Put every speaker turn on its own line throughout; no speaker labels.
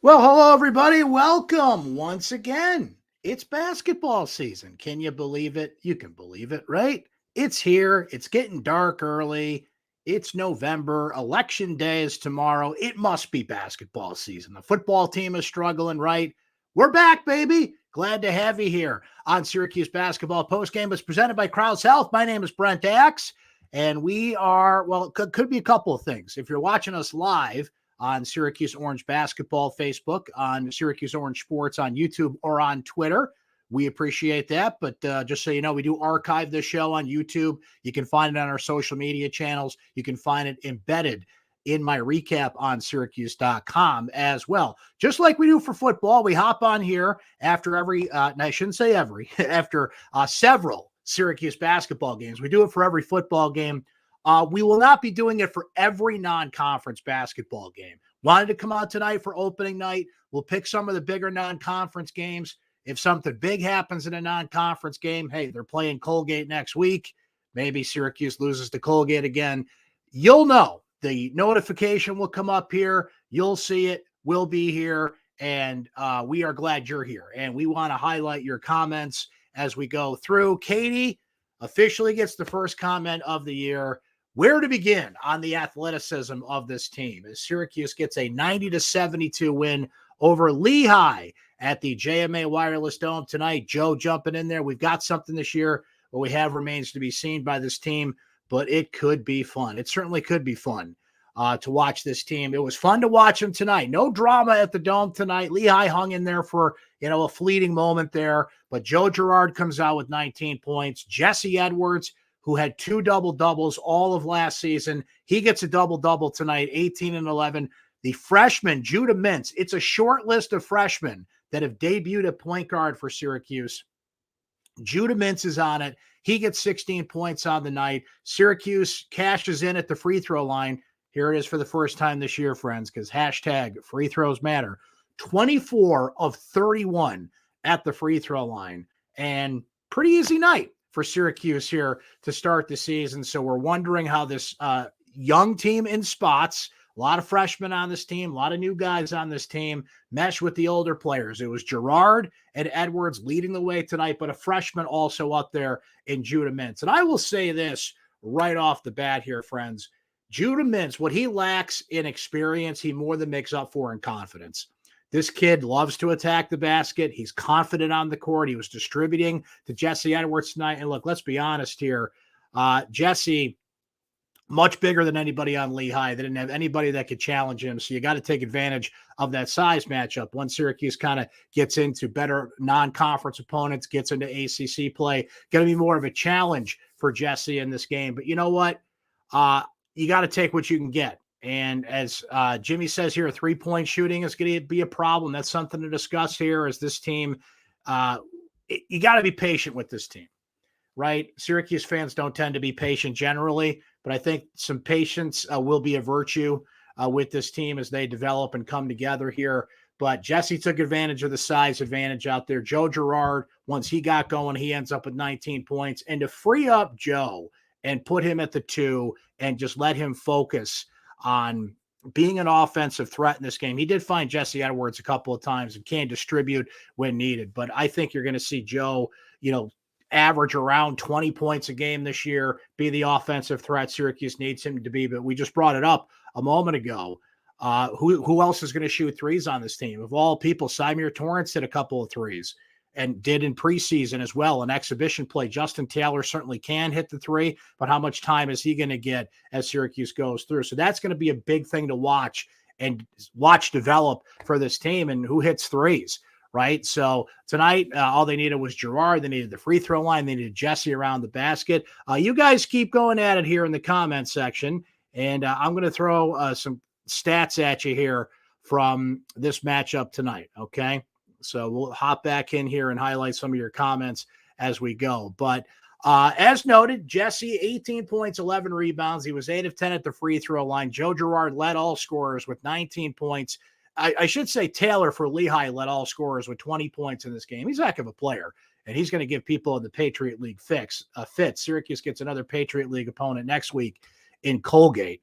Well, hello, everybody. Welcome once again. It's basketball season. Can you believe it? You can believe it, right? It's here. It's getting dark early. It's November. Election day is tomorrow. It must be basketball season. The football team is struggling, right? We're back, baby. Glad to have you here on Syracuse Basketball Postgame. It's presented by Crowds Health. My name is Brent Axe, and we are, well, it could be a couple of things. If you're watching us live, on Syracuse Orange Basketball Facebook, on Syracuse Orange Sports on YouTube, or on Twitter. We appreciate that. But just so you know, we do archive this show on YouTube. You can find it on our social media channels. You can find it embedded in my recap on syracuse.com as well. Just like we do for football, we hop on here after every, I shouldn't say every, after several Syracuse basketball games. We do it for every football game. We will not be doing it for every non-conference basketball game. Wanted to come out tonight for opening night. We'll pick some of the bigger non-conference games. If something big happens in a non-conference game, hey, they're playing Colgate next week. Maybe Syracuse loses to Colgate again. You'll know. The notification will come up here. You'll see it. We'll be here. And we are glad you're here. And we want to highlight your comments as we go through. Katie officially gets the first comment of the year. Where to begin on the athleticism of this team as Syracuse gets a 90-72 win over Lehigh at the JMA Wireless Dome tonight. Joe jumping in there. We've got something this year. What we have remains to be seen by this team, but it could be fun. It certainly could be fun to watch this team. It was fun to watch them tonight. No drama at the Dome tonight. Lehigh hung in there for, a fleeting moment there, but Joe Girard comes out with 19 points. Jesse Edwards, who had 2 double-doubles all of last season. He gets a double-double tonight, 18 and 11. The freshman, Judah Mintz, it's a short list of freshmen that have debuted at point guard for Syracuse. Judah Mintz is on it. He gets 16 points on the night. Syracuse cashes in at the free throw line. Here it is for the first time this year, friends, because hashtag free throws matter. 24 of 31 at the free throw line. And pretty easy night for Syracuse here to start the season. So we're wondering how this young team in spots, a lot of freshmen on this team, a lot of new guys on this team, mesh with the older players. It was Girard and Edwards leading the way tonight, but a freshman also up there in Judah Mintz. And I will say this right off the bat here, friends. Judah Mintz, what he lacks in experience, he more than makes up for in confidence. This kid loves to attack the basket. He's confident on the court. He was distributing to Jesse Edwards tonight. And look, let's be honest here. Jesse, much bigger than anybody on Lehigh. They didn't have anybody that could challenge him. So you got to take advantage of that size matchup. Once Syracuse kind of gets into better non-conference opponents, gets into ACC play, going to be more of a challenge for Jesse in this game. But you know what? You got to take what you can get. And as Jimmy says here, 3-point shooting is going to be a problem. That's something to discuss here as this team, you got to be patient with this team, right? Syracuse fans don't tend to be patient generally, but I think some patience will be a virtue with this team as they develop and come together here. But Jesse took advantage of the size advantage out there. Joe Girard, once he got going, he ends up with 19 points. And to free up Joe and put him at the 2 and just let him focus on being an offensive threat in this game. He did find Jesse Edwards a couple of times and can distribute when needed. But I think you're going to see Joe, average around 20 points a game this year, be the offensive threat Syracuse needs him to be. But we just brought it up a moment ago. Who else is going to shoot threes on this team? Of all people, Symir Torrance hit a couple of threes and did in preseason as well, an exhibition play. Justin Taylor certainly can hit the 3, but how much time is he going to get as Syracuse goes through? So that's going to be a big thing to watch and watch develop for this team and who hits threes, right? So tonight, all they needed was Girard. They needed the free throw line. They needed Jesse around the basket. You guys keep going at it here in the comment section, and I'm going to throw some stats at you here from this matchup tonight, okay? So we'll hop back in here and highlight some of your comments as we go. But as noted, Jesse, 18 points, 11 rebounds. He was 8 of 10 at the free throw line. Joe Girard led all scorers with 19 points. I should say Taylor for Lehigh led all scorers with 20 points in this game. He's a heck of a player, and he's going to give people in the Patriot League a fit. Syracuse gets another Patriot League opponent next week in Colgate.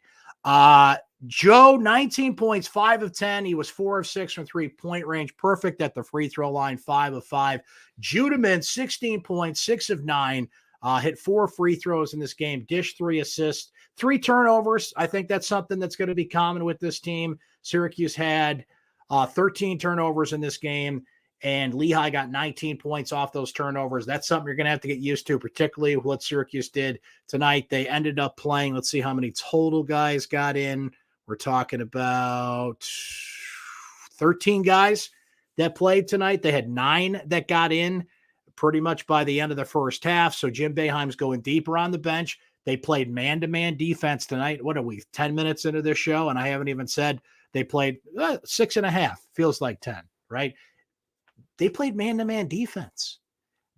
Joe, 19 points, 5 of 10. He was 4 of 6 from three-point range. Perfect at the free throw line, 5 of 5. Judeman, 16 points, 6 of 9. Hit 4 free throws in this game, dished 3 assists, 3 turnovers. I think that's something that's going to be common with this team. Syracuse had 13 turnovers in this game, and Lehigh got 19 points off those turnovers. That's something you're going to have to get used to, particularly what Syracuse did tonight. They ended up playing, let's see how many total guys got in. We're talking about 13 guys that played tonight. They had 9 that got in pretty much by the end of the first half. So Jim Boeheim's going deeper on the bench. They played man-to-man defense tonight. What are we, 10 minutes into this show? And I haven't even said they played 6.5. Feels like 10, right? They played man-to-man defense.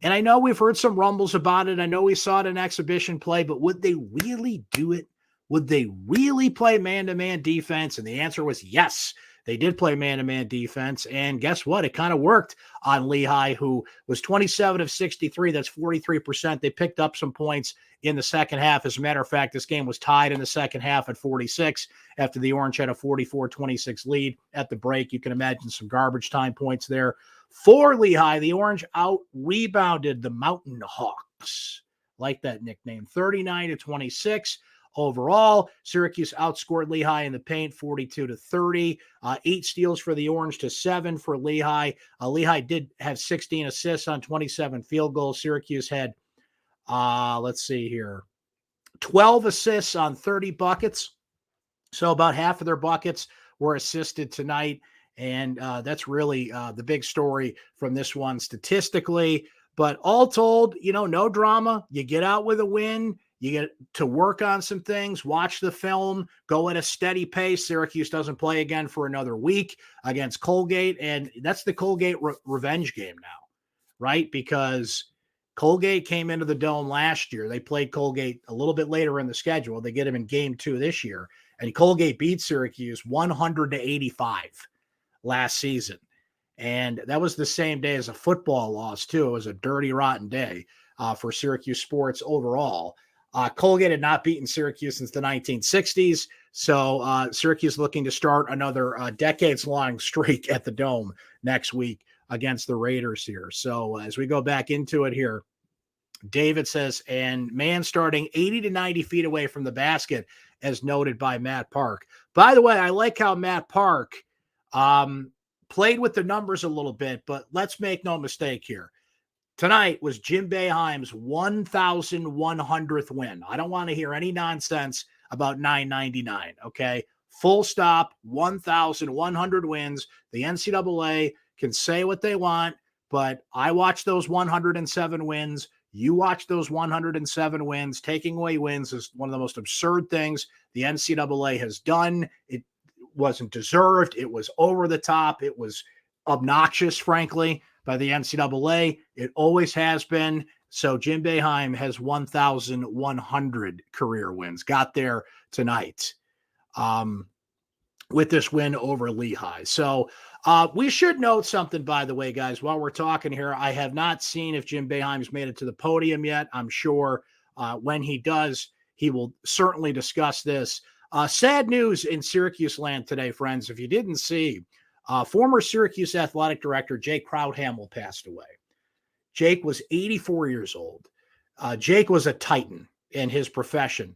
And I know we've heard some rumbles about it. I know we saw it in exhibition play, but would they really do it? Would they really play man-to-man defense? And the answer was yes. They did play man-to-man defense. And guess what? It kind of worked on Lehigh, who was 27 of 63. That's 43%. They picked up some points in the second half. As a matter of fact, this game was tied in the second half at 46 after the Orange had a 44-26 lead at the break. You can imagine some garbage time points there. For Lehigh, the Orange out-rebounded the Mountain Hawks. Like that nickname, 39-26. Overall, Syracuse outscored Lehigh in the paint 42-30. 8 steals for the Orange to 7 for Lehigh. Lehigh did have 16 assists on 27 field goals. Syracuse had, let's see here, 12 assists on 30 buckets. So about half of their buckets were assisted tonight. And that's really the big story from this one statistically. But all told, no drama. You get out with a win. You get to work on some things, watch the film, go at a steady pace. Syracuse doesn't play again for another week against Colgate, and that's the Colgate revenge game now, right? Because Colgate came into the Dome last year. They played Colgate a little bit later in the schedule. They get them in game 2 this year, and Colgate beat Syracuse 100-85 last season. And that was the same day as a football loss, too. It was a dirty, rotten day for Syracuse sports overall. Colgate had not beaten Syracuse since the 1960s, so Syracuse looking to start another decades-long streak at the Dome next week against the Raiders here. So as we go back into it here, David says, and man starting 80 to 90 feet away from the basket, as noted by Matt Park. By the way, I like how Matt Park played with the numbers a little bit, but let's make no mistake here. Tonight was Jim Boeheim's 1,100th win. I don't want to hear any nonsense about 999, okay? Full stop, 1,100 wins. The NCAA can say what they want, but I watched those 107 wins. You watch those 107 wins. Taking away wins is one of the most absurd things the NCAA has done. It wasn't deserved. It was over the top. It was obnoxious, frankly, by the NCAA. It always has been. So Jim Boeheim has 1,100 career wins. Got there tonight with this win over Lehigh. So we should note something, by the way, guys, while we're talking here. I have not seen if Jim Boeheim's made it to the podium yet. I'm sure when he does, he will certainly discuss this. Sad news in Syracuse land today, friends. If you didn't see, former Syracuse athletic director Jake Krauthamel passed away. Jake was 84 years old. Jake was a titan in his profession.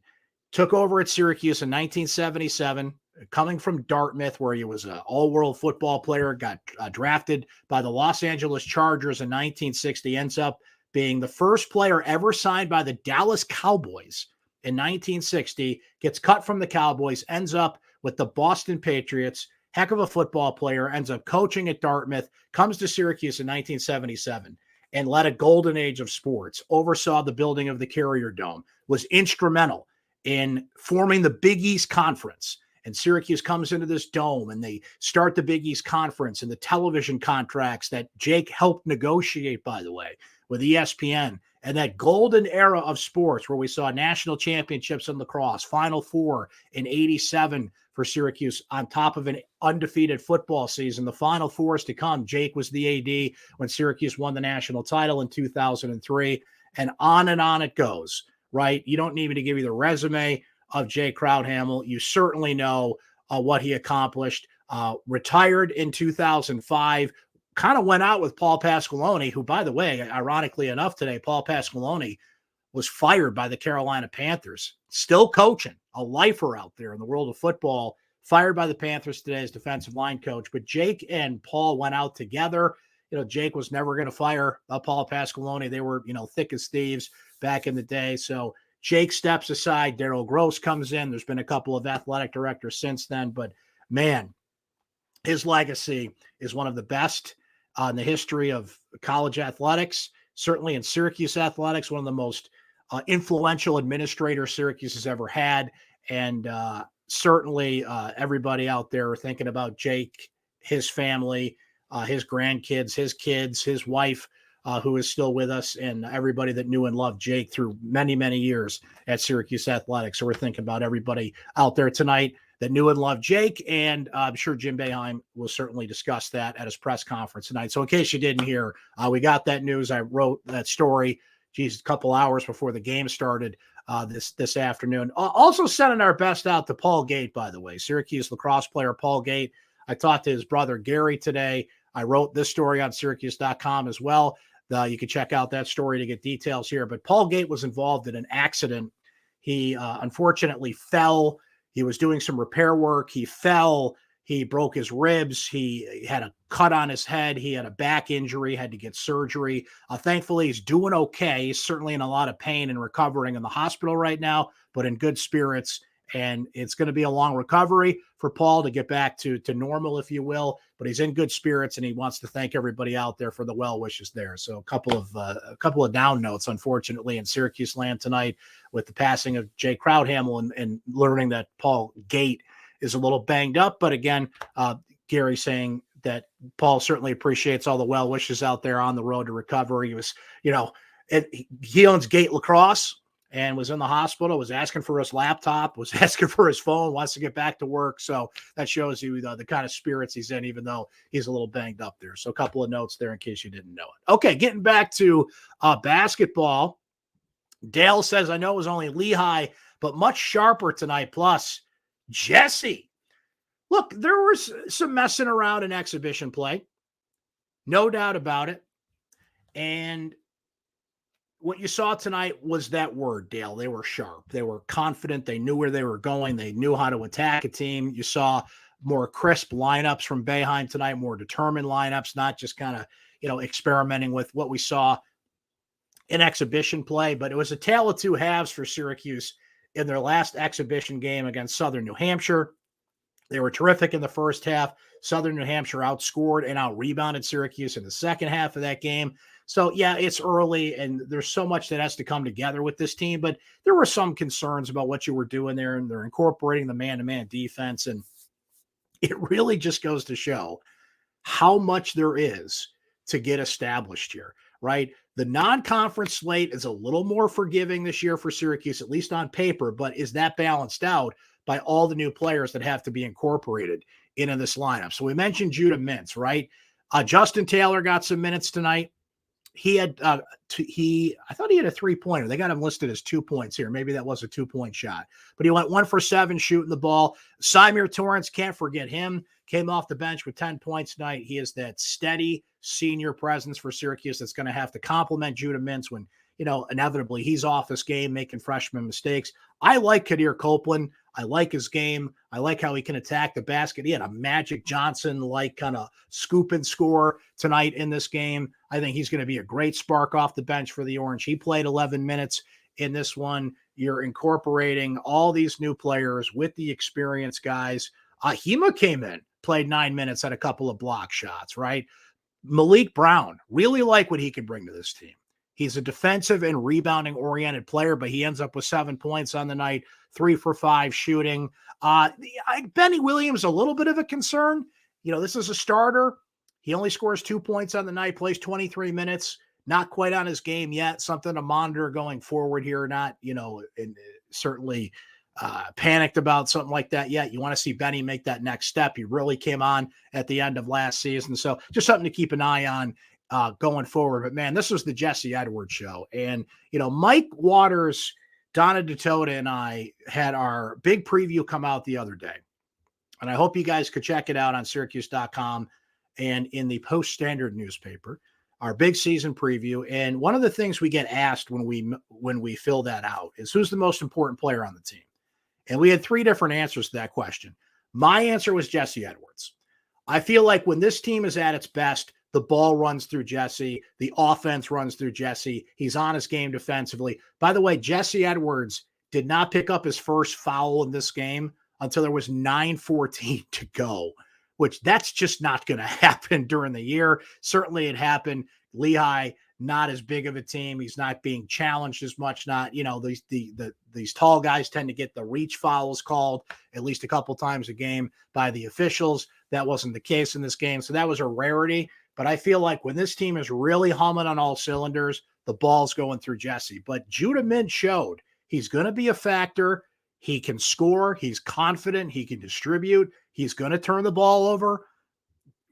Took over at Syracuse in 1977, coming from Dartmouth, where he was an all-world football player, got drafted by the Los Angeles Chargers in 1960, ends up being the first player ever signed by the Dallas Cowboys in 1960, gets cut from the Cowboys, ends up with the Boston Patriots. Heck of a football player, ends up coaching at Dartmouth, comes to Syracuse in 1977 and led a golden age of sports, oversaw the building of the Carrier Dome, was instrumental in forming the Big East Conference. And Syracuse comes into this dome and they start the Big East Conference and the television contracts that Jake helped negotiate, by the way, with ESPN, and that golden era of sports where we saw national championships in lacrosse, Final Four in 87 for Syracuse on top of an undefeated football season. The Final Four is to come. Jake was the AD when Syracuse won the national title in 2003, and on it goes, right? You don't need me to give you the resume of Jake Krauthamel. You certainly know what he accomplished. Retired in 2005, kind of went out with Paul Pasqualoni, who, by the way, ironically enough today, Paul Pasqualoni was fired by the Carolina Panthers, still coaching, a lifer out there in the world of football, fired by the Panthers today as defensive line coach. But Jake and Paul went out together. Jake was never going to fire Paul Pasqualoni. They were, thick as thieves back in the day. So Jake steps aside. Darryl Gross comes in. There's been a couple of athletic directors since then. But, man, his legacy is one of the best in the history of college athletics, certainly in Syracuse athletics, one of the most influential administrators Syracuse has ever had. And certainly everybody out there thinking about Jake, his family, his grandkids, his kids, his wife, who is still with us, and everybody that knew and loved Jake through many, many years at Syracuse athletics. So we're thinking about everybody out there tonight that knew and loved Jake, and I'm sure Jim Boeheim will certainly discuss that at his press conference tonight. So in case you didn't hear, we got that news. I wrote that story, a couple hours before the game started this afternoon. Also sending our best out to Paul Gate, by the way, Syracuse lacrosse player Paul Gate. I talked to his brother Gary today. I wrote this story on syracuse.com as well. You can check out that story to get details here. But Paul Gate was involved in an accident. He unfortunately fell. He was doing some repair work. He fell. He broke his ribs. He had a cut on his head. He had a back injury, had to get surgery. Thankfully, he's doing okay. He's certainly in a lot of pain and recovering in the hospital right now, but in good spirits. And it's going to be a long recovery for Paul to get back to normal, if you will. But he's in good spirits, and he wants to thank everybody out there for the well wishes there. So a couple of down notes, unfortunately, in Syracuse land tonight with the passing of Jay Crowdhamel and learning that Paul Gate is a little banged up. But again, Gary saying that Paul certainly appreciates all the well wishes out there on the road to recovery. He was, he owns Gate Lacrosse and was in the hospital, was asking for his laptop, was asking for his phone, wants to get back to work. So that shows you the kind of spirits he's in, even though he's a little banged up there. So a couple of notes there in case you didn't know it. Okay, getting back to basketball. Dale says, I know it was only Lehigh, but much sharper tonight. Plus, Jesse. Look, there was some messing around in exhibition play. No doubt about it. And what you saw tonight was that word, Dale. They were sharp. They were confident. They knew where they were going. They knew how to attack a team. You saw more crisp lineups from Boeheim tonight, more determined lineups, not just kind of, experimenting with what we saw in exhibition play. But it was a tale of two halves for Syracuse in their last exhibition game against Southern New Hampshire. They were terrific in the first half. Southern New Hampshire outscored and out-rebounded Syracuse in the second half of that game. So, yeah, it's early, and there's so much that has to come together with this team. But there were some concerns about what you were doing there, and they're incorporating the man-to-man defense. And it really just goes to show how much there is to get established here, right? The non-conference slate is a little more forgiving this year for Syracuse, at least on paper, but is that balanced out by all the new players that have to be incorporated into this lineup? So we mentioned Judah Mintz, right? Justin Taylor got some minutes tonight. He had, I thought he had a 3-pointer. They got him listed as 2 points here. Maybe that was a 2-point shot, but he went 1 for 7 shooting the ball. Symir Torrance, can't forget him. Came off the bench with 10 points tonight. He is that steady senior presence for Syracuse that's going to have to complement Judah Mintz when, inevitably he's off this game, making freshman mistakes. I like Kadir Copeland. I like his game. I like how he can attack the basket. He had a Magic Johnson-like kind of scoop and score tonight in this game. I think he's going to be a great spark off the bench for the Orange. He played 11 minutes in this one. You're incorporating all these new players with the experienced guys. Hema came in, played 9 minutes, had a couple of block shots, right? Malik Brown, really like what he can bring to this team. He's a defensive and rebounding-oriented player, but he ends up with 7 points on the night, 3 for 5 shooting. Benny Williams, a little bit of a concern. This is a starter. He only scores 2 points on the night, plays 23 minutes, not quite on his game yet. Something to monitor going forward here. Not, and certainly panicked about something like that yet. You want to see Benny make that next step. He really came on at the end of last season. So just something to keep an eye on going forward. But, man, this was the Jesse Edwards show. And, Mike Waters, Donna DeToda, and I had our big preview come out the other day And I hope you guys could check it out on syracuse.com and in the Post Standard newspaper, our big season preview. And one of the things we get asked when we fill that out is who's the most important player on the team? And we had 3 different answers to that question. My answer was Jesse Edwards. I feel like when this team is at its best, the ball runs through Jesse. The offense runs through Jesse. He's on his game defensively. By the way, Jesse Edwards did not pick up his first foul in this game until there was 9:14 to go, which that's just not going to happen during the year. Certainly it happened. Lehigh, not as big of a team. He's not being challenged as much. Not, these tall guys tend to get the reach fouls called at least a couple times a game by the officials. That wasn't the case in this game. So that was a rarity. But I feel like when this team is really humming on all cylinders, the ball's going through Jesse. But Judah Mintz showed he's going to be a factor. He can score. He's confident. He can distribute. He's going to turn the ball over.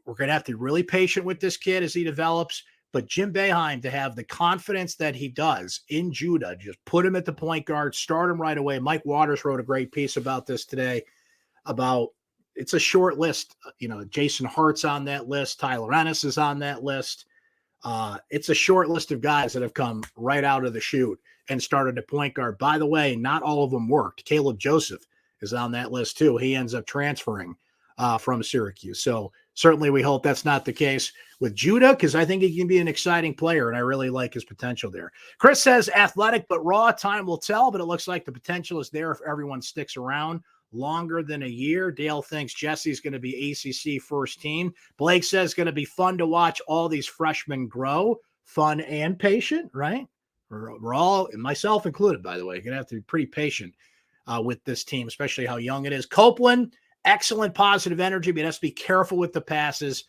We're going to have to be really patient with this kid as he develops. But Jim Boeheim, to have the confidence that he does in Judah, just put him at the point guard, start him right away. Mike Waters wrote a great piece about this today, about it's a short list. Jason Hart's on that list. Tyler Ennis is on that list. It's a short list of guys that have come right out of the chute and started at point guard. By the way, not all of them worked. Caleb Joseph is on that list too. He ends up transferring from Syracuse. So certainly we hope that's not the case with Judah, because I think he can be an exciting player, and I really like his potential there. Chris says athletic but raw. Time will tell, but it looks like the potential is there if everyone sticks around longer than a year. Dale thinks Jesse's going to be ACC first team. Blake says going to be fun to watch all these freshmen grow. Fun and patient, right? We're all, and myself included, by the way, going to have to be pretty patient with this team, especially how young it is. Copeland, excellent positive energy, but has to be careful with the passes.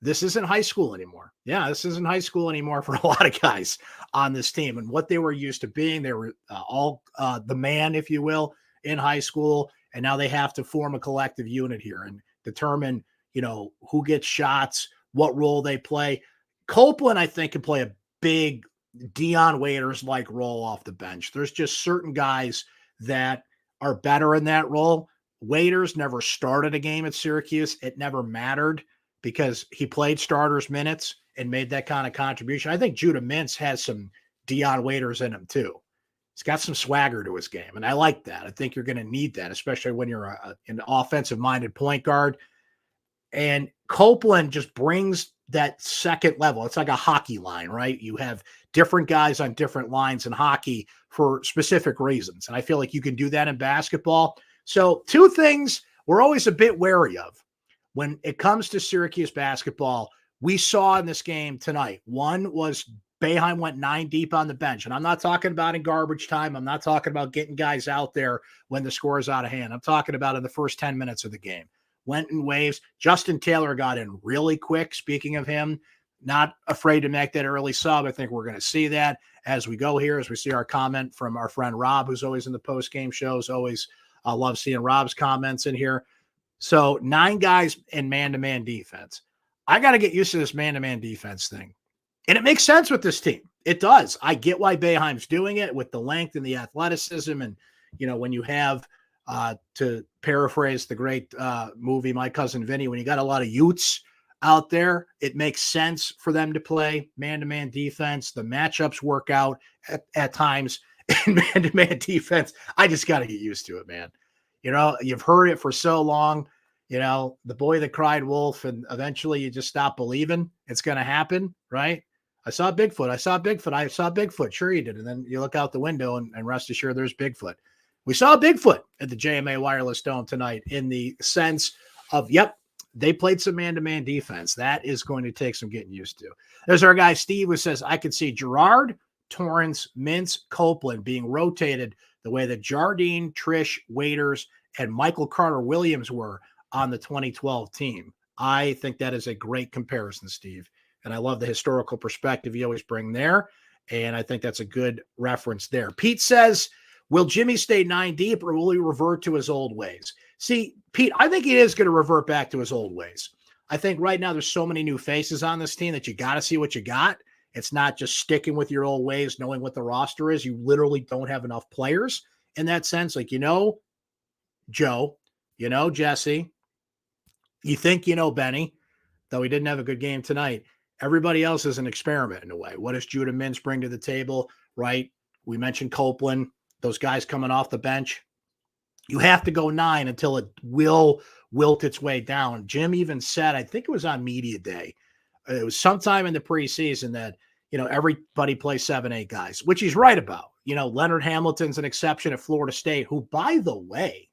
This isn't high school anymore. Yeah, this isn't high school anymore for a lot of guys on this team. And what they were used to being, they were all the man, if you will, in high school. And now they have to form a collective unit here and determine, who gets shots, what role they play. Copeland, I think, can play a big Dion Waiters-like role off the bench. There's just certain guys that are better in that role. Waiters never started a game at Syracuse. It never mattered because he played starters minutes and made that kind of contribution. I think Judah Mintz has some Dion Waiters in him too. He's got some swagger to his game, and I like that. I think you're going to need that, especially when you're an offensive-minded point guard. And Copeland just brings that second level. It's like a hockey line, right? You have different guys on different lines in hockey for specific reasons, and I feel like you can do that in basketball. So 2 things we're always a bit wary of when it comes to Syracuse basketball. We saw in this game tonight. One was Boeheim went 9 deep on the bench. And I'm not talking about in garbage time. I'm not talking about getting guys out there when the score is out of hand. I'm talking about in the first 10 minutes of the game. Went in waves. Justin Taylor got in really quick. Speaking of him, not afraid to make that early sub. I think we're going to see that as we go here, as we see our comment from our friend Rob, who's always in the post-game shows. Always love seeing Rob's comments in here. So 9 guys in man-to-man defense. I got to get used to this man-to-man defense thing. And it makes sense with this team. It does. I get why Boeheim's doing it with the length and the athleticism. And, when you have, to paraphrase the great movie, My Cousin Vinny, when you got a lot of Utes out there, it makes sense for them to play man-to-man defense. The matchups work out at times in man-to-man defense. I just got to get used to it, man. You've heard it for so long, the boy that cried wolf, and eventually you just stop believing it's going to happen, right? I saw Bigfoot. Sure you did. And then you look out the window and rest assured there's Bigfoot. We saw Bigfoot at the JMA Wireless Dome tonight in the sense of, yep, they played some man-to-man defense. That is going to take some getting used to. There's our guy, Steve, who says, I could see Gerard, Torrance, Mintz, Copeland being rotated the way that Jardine, Trish, Waiters, and Michael Carter-Williams were on the 2012 team. I think that is a great comparison, Steve. And I love the historical perspective you always bring there. And I think that's a good reference there. Pete says, will Jimmy stay 9 deep or will he revert to his old ways? See, Pete, I think he is going to revert back to his old ways. I think right now there's so many new faces on this team that you got to see what you got. It's not just sticking with your old ways, knowing what the roster is. You literally don't have enough players in that sense. Like, Joe, Jesse. You think you know Benny, though he didn't have a good game tonight. Everybody else is an experiment in a way. What does Judah Mintz bring to the table, right? We mentioned Copeland, those guys coming off the bench. You have to go 9 until it will wilt its way down. Jim even said, I think it was on media day, it was sometime in the preseason that, everybody plays 7-8 guys, which he's right about. Leonard Hamilton's an exception at Florida State, who, by the way,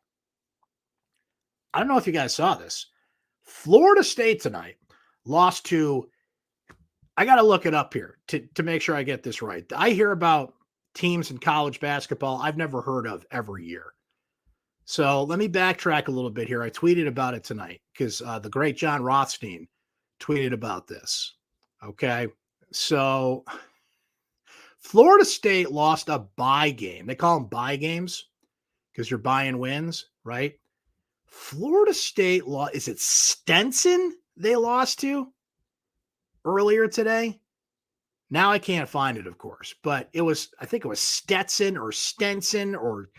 I don't know if you guys saw this. Florida State tonight lost to, I got to look it up here to make sure I get this right. I hear about teams in college basketball I've never heard of every year. So let me backtrack a little bit here. I tweeted about it tonight because the great John Rothstein tweeted about this. Okay. So Florida State lost a bye game. They call them bye games because you're buying wins, right? Florida State is it Stenson they lost to earlier today? Now I can't find it, of course, but I think it was Stetson or Stenson, or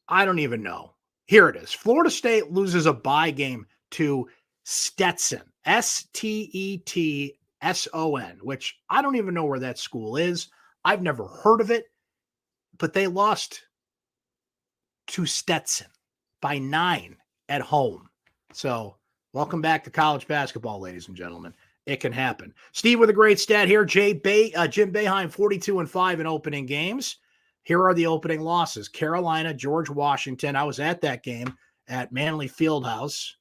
I don't even know. Here it is. Florida State loses a bye game to Stetson, Stetson, which I don't even know where that school is. I've never heard of it, but they lost to Stetson by 9 at home. So welcome back to college basketball, ladies and gentlemen. It can happen. Steve with a great stat here. Jim Boeheim, 42-5 in opening games. Here are the opening losses. Carolina, George Washington. I was at that game at Manley Fieldhouse.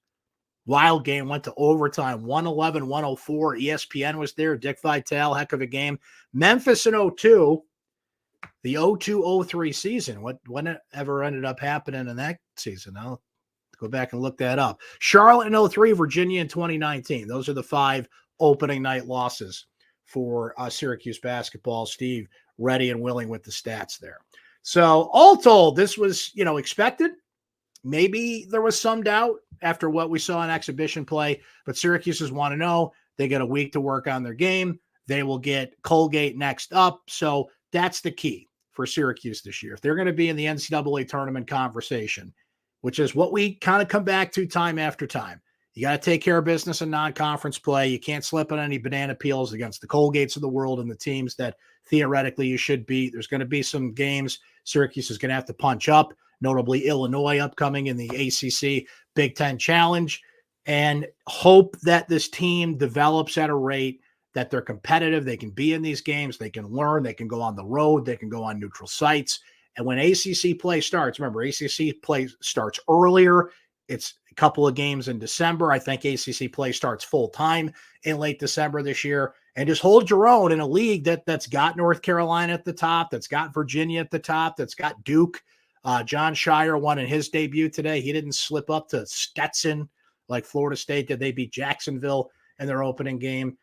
Wild game, went to overtime, 111-104. ESPN was there. Dick Vitale, heck of a game. Memphis in 02, the 02-03 season. Whatever ended up happening in that season? I'll go back and look that up. Charlotte in 03, Virginia in 2019. Those are the 5 opening night losses for Syracuse basketball. Steve, ready and willing with the stats there. So all told, this was, expected. Maybe there was some doubt after what we saw in exhibition play, but Syracuse's want to know. They get a week to work on their game. They will get Colgate next up. So that's the key for Syracuse this year. If they're going to be in the NCAA tournament conversation, which is what we kind of come back to time after time, you got to take care of business in non-conference play. You can't slip on any banana peels against the Colgates of the world and the teams that theoretically you should beat. There's going to be some games Syracuse is going to have to punch up, notably Illinois upcoming in the ACC Big Ten Challenge, and hope that this team develops at a rate that they're competitive. They can be in these games. They can learn. They can go on the road. They can go on neutral sites. And when ACC play starts, remember, ACC play starts earlier. It's a couple of games in December. I think ACC play starts full time in late December this year. And just hold your own in a league that's got North Carolina at the top, that's got Virginia at the top, that's got Duke. John Shire won in his debut today. He didn't slip up to Stetson like Florida State did. They beat Jacksonville in their opening game.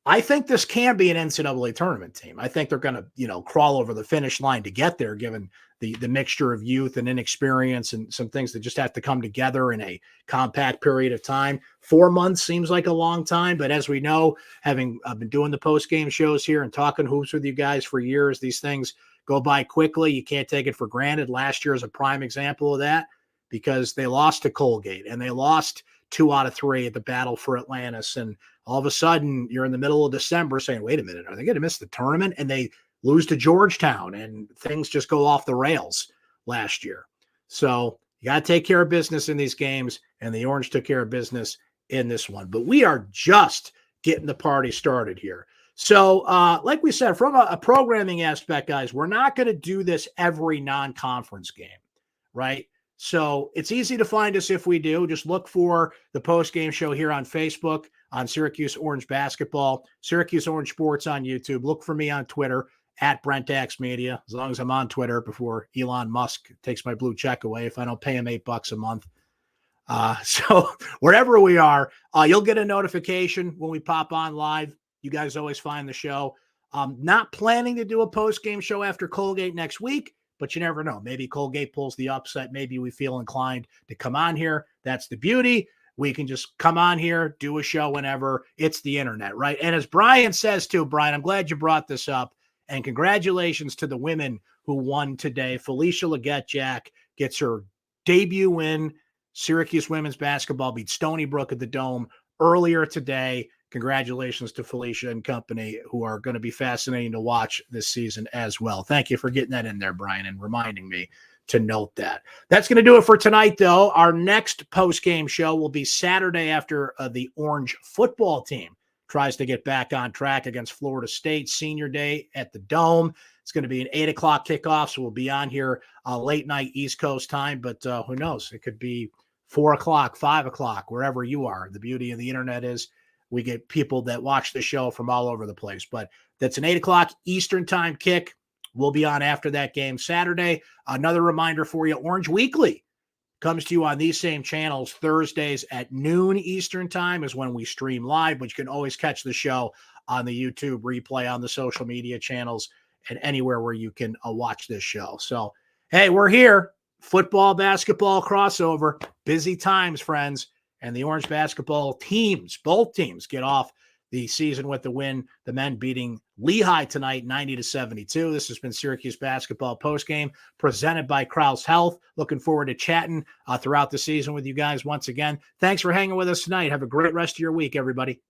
I think this can be an NCAA tournament team. I think they're going to, crawl over the finish line to get there, given the mixture of youth and inexperience and some things that just have to come together in a compact period of time. 4 months seems like a long time, but as we know, having been doing the post-game shows here and talking hoops with you guys for years, these things go by quickly. You can't take it for granted. Last year is a prime example of that because they lost to Colgate and they lost 2 out of 3 at the Battle for Atlantis. And all of a sudden you're in the middle of December saying, wait a minute, are they going to miss the tournament? And they lose to Georgetown and things just go off the rails last year. So you got to take care of business in these games, and the Orange took care of business in this one. But we are just getting the party started here. So like we said, from a programming aspect, guys, we're not going to do this every non-conference game, right? So it's easy to find us if we do. Just look for the post-game show here on Facebook, on Syracuse Orange Basketball, Syracuse Orange Sports on YouTube. Look for me on Twitter, at Brent Axe Media, as long as I'm on Twitter before Elon Musk takes my blue check away if I don't pay him $8 a month. So wherever we are, you'll get a notification when we pop on live. You guys always find the show. Not planning to do a post-game show after Colgate next week, but you never know. Maybe Colgate pulls the upset. Maybe we feel inclined to come on here. That's the beauty. We can just come on here, do a show whenever. It's the internet, right? And as Brian says too, Brian, I'm glad you brought this up. And congratulations to the women who won today. Felicia Leggett-Jack gets her debut win Syracuse women's basketball beat Stony Brook at the Dome earlier today. Congratulations to Felicia and company, who are going to be fascinating to watch this season as well. Thank you for getting that in there, Brian, and reminding me to note that. That's going to do it for tonight, though. Our next post-game show will be Saturday after the Orange football team tries to get back on track against Florida State Senior Day at the Dome. It's going to be an 8 o'clock kickoff, so we'll be on here late night East Coast time, but who knows? It could be 4 o'clock, 5 o'clock, wherever you are. The beauty of the internet is we get people that watch the show from all over the place. But that's an 8 o'clock Eastern time kick. We'll be on after that game Saturday. Another reminder for you, Orange Weekly comes to you on these same channels Thursdays at noon Eastern time is when we stream live, but you can always catch the show on the YouTube replay, on the social media channels, and anywhere where you can watch this show. So, hey, we're here. Football, basketball crossover. Busy times, friends. And the Orange basketball teams, both teams, get off the season with the win. The men beating Lehigh tonight, 90-72. This has been Syracuse Basketball Postgame, presented by Krause Health. Looking forward to chatting throughout the season with you guys once again. Thanks for hanging with us tonight. Have a great rest of your week, everybody.